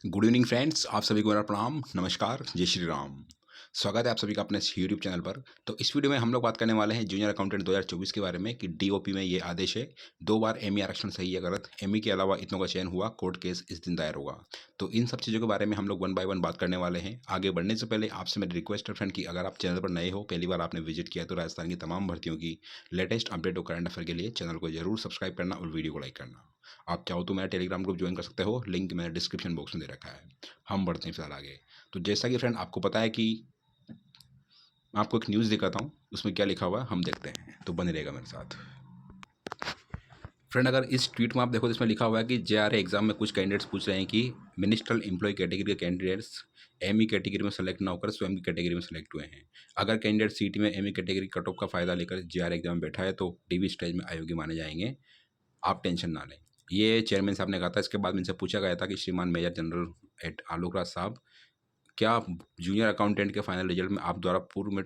Good evening friends, आप सभी को मेरा प्रणाम, नमस्कार, जय श्री राम। स्वागत है आप सभी का अपने यूट्यूब चैनल पर। तो इस वीडियो में हम लोग बात करने वाले हैं जूनियर अकाउंटेंट 2024 के बारे में कि डीओपी में ये आदेश है 2 बार एमई आरक्षण सही है गलत, एमई के अलावा इतनों का चयन हुआ, कोर्ट केस इस दिन दायर होगा। तो इन सब चीज़ों के बारे में हम लोग वन बाय वन बात करने वाले हैं। आगे बढ़ने से पहले आपसे मेरी रिक्वेस्ट है फ्रेंड कि अगर आप चैनल पर नए हो, पहली बार आपने विजिट किया तो राजस्थान की तमाम भर्तियों की लेटेस्ट अपडेट और करंट अफेयर के लिए चैनल को जरूर सब्सक्राइब करना और वीडियो को लाइक करना। आप चाहो तो मेरा टेलीग्राम ग्रुप ज्वाइन कर सकते हो, लिंक मैंने डिस्क्रिप्शन बॉक्स में दे रखा है। हम बढ़ते हैं फिलहाल आगे। तो जैसा कि फ्रेंड आपको पता है कि मैं आपको एक न्यूज़ दिखाता हूँ, उसमें क्या लिखा हुआ है हम देखते हैं, तो बने रहेगा मेरे साथ। फ्रेंड अगर इस ट्वीट में आप देखो तो इसमें लिखा हुआ है कि जेआरए एग्जाम में कुछ कैंडिडेट्स पूछ रहे हैं कि मिनिस्ट्रल एम्प्लॉय कैटेगरी के कैंडिडेट्स एमई कैटेगरी में सेलेक्ट ना होकर स्वयं की कैटेगरी में सेलेक्ट हुए हैं। अगर कैंडिडेट सीटी में एमई कैटेगरी कट ऑफ का फायदा लेकर जेआरए एग्जाम में बैठा है तो डीवी स्टेज में अयोग्य माने जाएंगे। आप टेंशन ना लें। ये चेयरमैन साहब ने कहा था। इसके बाद इनसे पूछा गया था कि श्रीमान major general eight Alok Raj साहब, क्या जूनियर अकाउंटेंट के फाइनल रिजल्ट में आप द्वारा पूर्व में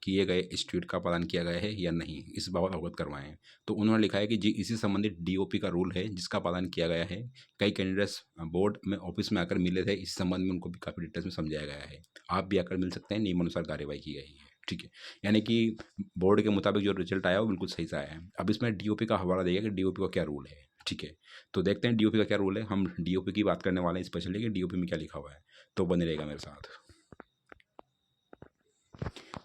किए गए इस ट्वीट का पालन किया गया है या नहीं, इस बाबत अवगत करवाएं। तो उन्होंने लिखा है कि जी इसी संबंधित डीओपी का रूल है जिसका पालन किया गया है। कई कैंडिडेट्स बोर्ड में ऑफिस में आकर मिले थे, इस संबंध में उनको भी काफ़ी डिटेल्स में समझाया गया है। आप भी आकर मिल सकते हैं, नियमानुसार कार्यवाही की गई है। ठीक है, यानी कि बोर्ड के मुताबिक जो रिजल्ट आया वो बिल्कुल सही से आया है। अब इसमें डीओपी का हवाला दिया कि डीओपी का क्या रूल है। ठीक है, तो देखते हैं डीओपी का क्या रूल है। हम डीओपी की बात करने वाले हैं स्पेशली कि डीओपी में क्या लिखा हुआ है, तो बने रहेगा मेरे साथ।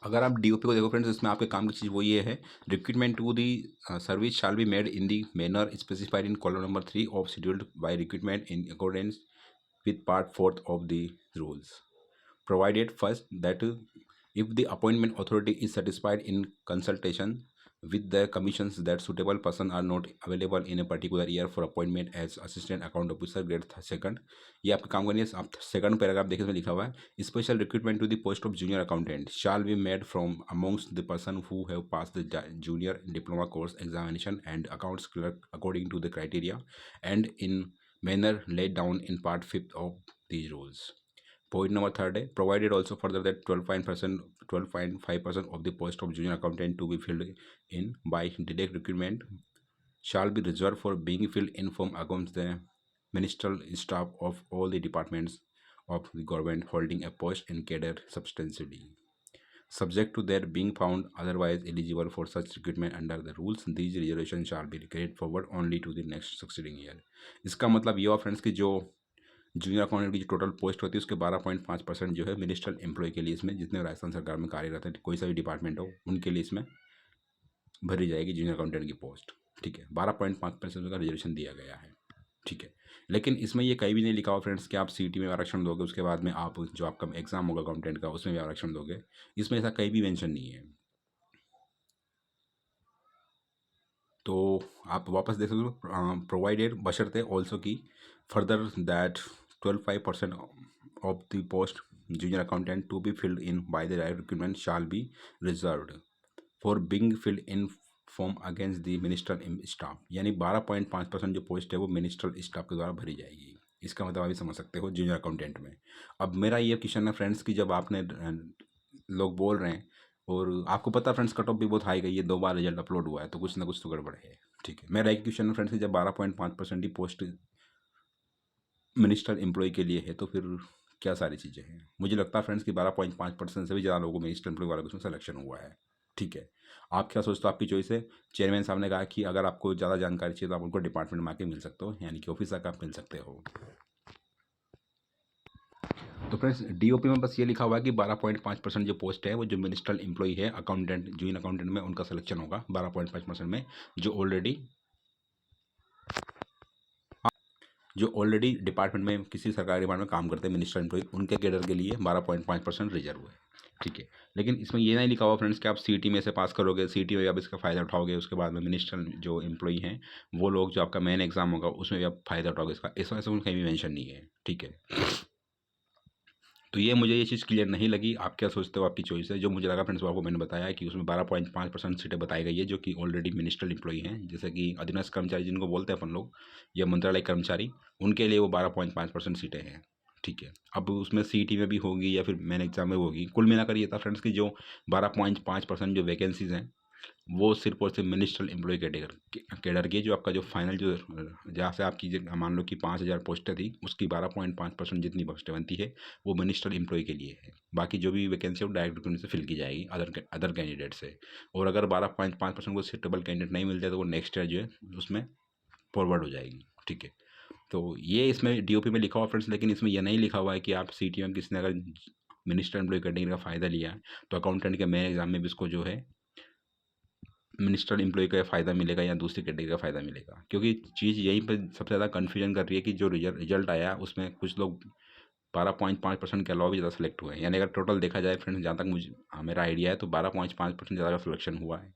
अगर आप डीओपी को देखो फ्रेंड्स, इसमें आपके काम की चीज़ वो ये है, recruitment to the service shall be made in the manner specified in column number 3 of scheduled by recruitment in accordance with part 4th of the rules, provided first that if the appointment authority is satisfied in consultation with the commissions that suitable person are not available in a particular year for appointment as assistant account officer grade second। ये आपका काम करनी है। आप second paragraph देखिए, इसमें लिखा हुआ है special recruitment to the post of junior accountant shall be made from amongst the person who have pass the junior diploma course examination and accounts clerk according to the criteria and in manner laid down in part 5th of these rules। Point number third है provided also further that 12.5% of the post of junior accountant to be filled in by direct recruitment shall be reserved for being filled in from amongst the ministerial staff of all the departments of the government holding a post in cadre substantially, subject to their being found otherwise eligible for such recruitment under the rules। These reservations shall be carried forward only to the next succeeding year। इसका मतलब ये हुआ friends कि जो junior accountant की जो total post होती है उसके 12.5% जो है मिनिस्ट्रियल एम्प्लॉय के लिए इसमें, जितने राजस्थान सरकार में कार्यरत है, कोई सा भी डिपार्टमेंट हो, उनके लिए इसमें भरी जाएगी जूनियर अकाउंटेंट की पोस्ट। ठीक है, 12.5% का रिजर्वेशन दिया गया है। ठीक है, लेकिन इसमें ये कहीं भी नहीं लिखा हुआ फ्रेंड्स कि आप सीटी में आरक्षण दोगे, उसके बाद में आप जो आपका एग्जाम होगा अकाउंटेंट का उसमें भी आरक्षण दोगे। इसमें ऐसा कहीं भी मेंशन नहीं है। तो आप वापस देख सकते हो, प्रोवाइडेड बशर्ते ऑल्सो की further that 12.5% of the post junior accountant to be filled in by the direct recruitment shall be reserved for being filled in form against the ministerial staff. यानी 12.5% जो पोस्ट है वो मिनिस्ट्रियल स्टाफ के द्वारा भरी जाएगी। इसका मतलब अभी समझ सकते हो जूनियर अकाउंटेंट में। अब मेरा ये क्वेश्चन है फ्रेंड्स कि जब आपने लोग बोल रहे हैं और आपको पता है फ्रेंड्स कट ऑफ भी बहुत हाई गई है, 2 बार रिजल्ट अपलोड हुआ है, तो कुछ ना कुछ तो गड़बड़ है। ठीक है, मेरा एक क्वेश्चन है फ्रेंड्स कि जब 12.5% की पोस्ट मिनिस्टर एम्प्लॉय के लिए है तो फिर क्या सारी चीज़ें हैं। मुझे लगता है फ्रेंड्स कि 12.5% से भी ज़्यादा लोगों को मिनिस्टर एम्प्लॉय वाला उसमें सिलेक्शन हुआ है। ठीक है, आप क्या सोचते हो, आपकी चॉइस है। चेयरमैन साहब ने कहा कि अगर आपको ज़्यादा जानकारी चाहिए तो आप उनको डिपार्टमेंट में आके मिल सकते हो, यानी कि ऑफिस आकर आप मिल सकते हो। तो फ्रेंड्स डीओपी में बस ये लिखा हुआ है कि 12.5% जो पोस्ट है वो जो मिनिस्ट्रियल एम्प्लॉय है अकाउंटेंट जूनियर अकाउंटेंट में उनका सिलेक्शन होगा 12.5% में, जो ऑलरेडी डिपार्टमेंट में किसी सरकारी डिपार्टमेंट में काम करते हैं मिनिस्ट्रियल एम्प्लॉय, उनके कैडर के लिए 12.5% रिजर्व है। ठीक है, लेकिन इसमें ये नहीं लिखा हुआ फ्रेंड्स कि आप सीटी में से पास करोगे, सीटी में आप इसका फ़ायदा उठाओगे, उसके बाद में मिनिस्ट्रियल जो एम्प्लॉय हैं वो लोग जो आपका मेन एग्जाम होगा उसमें भी आप फ़ायदा उठाओगे इसका, इस वजह से कहीं भी मेंशन नहीं है। ठीक है, तो ये मुझे ये चीज़ क्लियर नहीं लगी। आप क्या सोचते हो, आपकी चॉइस है। जो मुझे लगा फ्रेंड्स वो आपको मैंने बताया है कि उसमें 12.5% सीटें बताई गई है जो कि ऑलरेडी मिनिस्ट्रियल एम्प्लॉई हैं, जैसे कि अधीनस्थ कर्मचारी जिनको बोलते हैं अपन लोग, या मंत्रालय कर्मचारी, उनके लिए वो 12.5% सीटें हैं। ठीक है, अब उसमें सीटी में भी होगी या फिर मेन एग्जाम में होगी। कुल मिलाकर ये था फ्रेंड्स कि जो 12.5% जो वैकेंसीज़ हैं वो सिर्फ और सिर्फ मिनिस्ट्रियल एम्प्लॉय कैडर की, जो आपका जो फाइनल जो जहाँ से आपकी मान लो कि 5,000 पोस्टें थी, उसकी 12.5% जितनी पोस्टें बनती है वो मिनिस्ट्रियल एम्प्लॉय के लिए है। बाकी जो भी वैकेंसी है वो डायरेक्ट रिक्रूटमेंट से फिल की जाएगी अदर कैंडिडेट से। और अगर 12.5% को सूटेबल कैंडिडेट नहीं मिलते तो वो नेक्स्ट ईयर जो है उसमें फॉरवर्ड हो जाएगी। ठीक है, तो ये इसमें डीओपी में लिखा हुआ फ्रेंड्स, लेकिन इसमें यह नहीं लिखा हुआ है कि आप सीटी में किसी ने अगर मिनिस्टर एम्प्लॉय कैटेगरी का फ़ायदा लिया है तो अकाउंटेंट के मेन एग्जाम में भी इसको जो है मिनिस्टर एम्प्लॉय का फ़ायदा मिलेगा या दूसरी कैटेगरी का फ़ायदा मिलेगा। क्योंकि चीज़ यहीं पर सबसे ज़्यादा कन्फ्यूजन कर रही है कि जो रिजल्ट आया उसमें कुछ लोग 12.5% के अलावा भी ज़्यादा सेलेक्ट हुए हैं। यानी अगर टोटल देखा जाए फ्रेंड्स, जहाँ तक मुझे मेरा आइडिया है तो 12.5% ज़्यादा का सिलेक्शन हुआ है।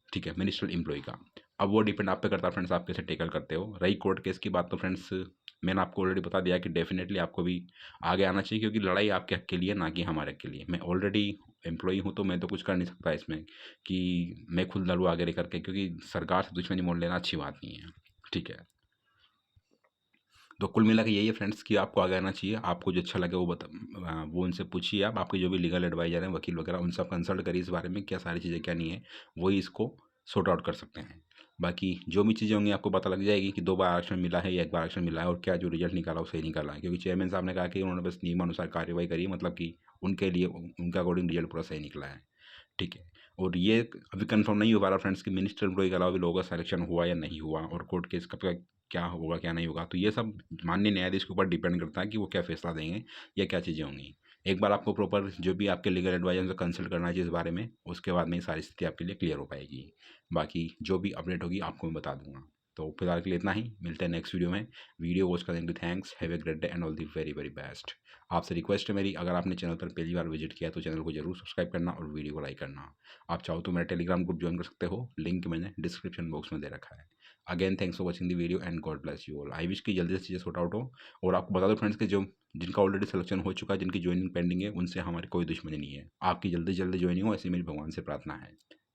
ठीक है, मिनिस्ट्रियल एम्प्लॉय का। अब वो डिपेंड आप पे करता है फ्रेंड्स, आप कैसे टेकल करते हो। रही कोर्ट केस की बात तो फ्रेंड्स मैंने आपको ऑलरेडी बता दिया कि डेफिनेटली आपको भी आगे आना चाहिए, क्योंकि लड़ाई आपके हक के लिए ना कि हमारे हक के लिए। मैं ऑलरेडी एम्प्लॉई हूँ तो मैं तो कुछ कर नहीं सकता इसमें कि मैं खुद लड़ूँ आगे रह करके, क्योंकि सरकार से दुश्मनी मोड़ लेना अच्छी बात नहीं है। ठीक है, तो कुल मिला के यही है फ्रेंड्स कि आपको आगे आना चाहिए। आपको जो अच्छा लगे वो उनसे पूछिए। आप आपके जो भी लीगल एडवाइजर हैं, वकील वगैरह, उनसे आप कंसल्ट करिए इस बारे में क्या सारी चीज़ें क्या नहीं है, वही इसको सॉर्ट आउट कर सकते हैं। बाकी जो भी चीज़ें होंगी आपको पता लग जाएगी कि 2 बार आरक्षण मिला है या 1 बार आरक्षण मिला है, और क्या जो रिजल्ट निकाला वो सही निकाला है। क्योंकि चेयरमैन साहब ने कहा कि उन्होंने बस नियमानुसार कार्रवाई करी है, मतलब कि उनके लिए उनके अकॉर्डिंग रिजल्ट पूरा सही निकला है। ठीक है, और ये अभी कंफर्म नहीं हो पा रहा फ्रेंड्स कि मिनिस्टर एम्प्लॉय के अलावा भी लोगों का सिलेक्शन हुआ या नहीं हुआ, और कोर्ट केस कब का क्या होगा क्या नहीं होगा। तो ये सब माननीय न्यायाधीश के ऊपर डिपेंड करता है कि वो क्या फैसला देंगे या क्या चीज़ें होंगी। एक बार आपको प्रॉपर जो भी आपके लीगल एडवाइजर से कंसल्ट करना चाहिए इस बारे में, उसके बाद में ये सारी स्थिति आपके लिए क्लियर हो पाएगी। बाकी जो भी अपडेट होगी आपको मैं बता दूंगा। तो फिलहाल के लिए इतना ही, मिलते हैं नेक्स्ट वीडियो में। वीडियो वॉच करने के लिए thanks, have a great day and all the very very best. आपसे रिक्वेस्ट है मेरी, अगर आपने चैनल पर पहली बार विजिट किया तो चैनल को जरूर सब्सक्राइब करना और वीडियो को लाइक करना। आप चाहो तो मेरा टेलीग्राम ग्रुप ज्वाइन कर सकते हो, लिंक मैंने डिस्क्रिप्शन बॉक्स में दे रखा है। Again thanks for watching the video and God bless you all. I wish की जल्दी से चीज़ें सॉर्ट आउट हो। और आपको बता दो फ्रेंड्स कि जो जिनका ऑलरेडी सिलेक्शन हो चुका है, जिनकी ज्वाइनिंग पेंडिंग है, उनसे हमारी कोई दुश्मनी नहीं है। आपकी जल्दी जल्दी ज्वाइनिंग हो, ऐसी मेरी भगवान से प्रार्थना है।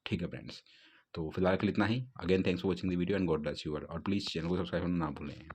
ठीक है फ्रेंड्स, तो फिलहाल के लिए इतना ही। Again thanks for watching the video and God bless you all. और प्लीज़ चैनल को सब्सक्राइब करना ना भूलें।